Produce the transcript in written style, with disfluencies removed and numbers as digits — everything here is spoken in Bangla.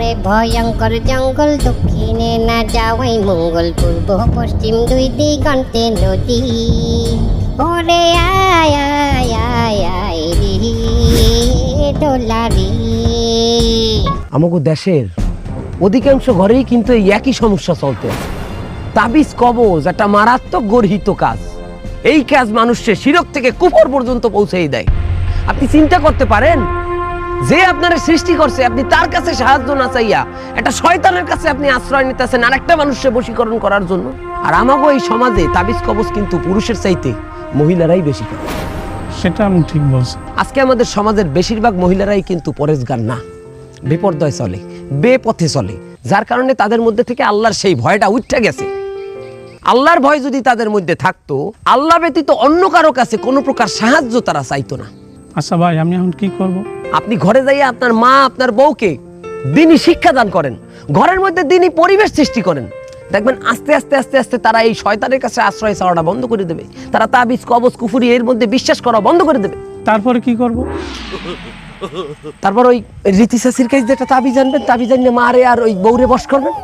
পারে ভয়ঙ্কর জঙ্গল, দক্ষিণে না যাওয়াই মঙ্গল, পূর্ব পশ্চিম দুই দিগন্তে নদী। ওরে আয় আয় আয় আয় রে ডোলারি। আমাগো দেশের অধিকাংশ ঘরেই কিন্তু এই একই সমস্যা চলতে। তাবিজ কবজ একটা মারাত্মক গর্হিত কাজ। এই কাজ মানুষের শিরক থেকে কুফর পর্যন্ত পৌঁছেই দেয়। আপনি চিন্তা করতে পারেন, যে আপনার সৃষ্টি করছে আপনি তার কাছে সাহায্য না চাইয়া একটা শয়তানের কাছে আপনি আশ্রয় নিতেছেন আরেকটা মানুষকে বশীকরণ করার জন্য। আর আমাগো এই সমাজে তাবিজ কবজ কিন্তু পুরুষের চাইতে মহিলারাই বেশি করে। সেটা আমি ঠিক বলছি। আজকে আমাদের সমাজের বেশিরভাগ মহিলারাই কিন্তু পরেশগার না, বিপর্যয় চলে, বেপথে চলে, যার কারণে তাদের মধ্যে থেকে আল্লাহর সেই ভয়টা উঠে গেছে। আল্লাহর ভয় যদি তাদের মধ্যে থাকতো, আল্লাহ ব্যতীত অন্য কারো কাছে কোনো প্রকার সাহায্য তারা চাইতো না। আচ্ছা ভাই, আমি এখন কি করব? আপনি ঘরে যাইয়া আপনার মা আপনার বউকে দ্বীনি শিক্ষা দান করেন, ঘরের মধ্যে দ্বীনি পরিবেশ সৃষ্টি করেন। দেখবেন আস্তে আস্তে আস্তে আস্তে তারা এই শয়তানের কাছে আশ্রয় চাওয়াটা বন্ধ করে দেবে। তারা তাবিজ কবজ কুফরি এর মধ্যে বিশ্বাস করা বন্ধ করে দেবে। তারপরে কি করব? তারপর ওই রীতি শাসির কাছে যেটা তাবিজ আনবেন, তাবিজ আনলে মারে আর ওই বউরে বশ করবেন।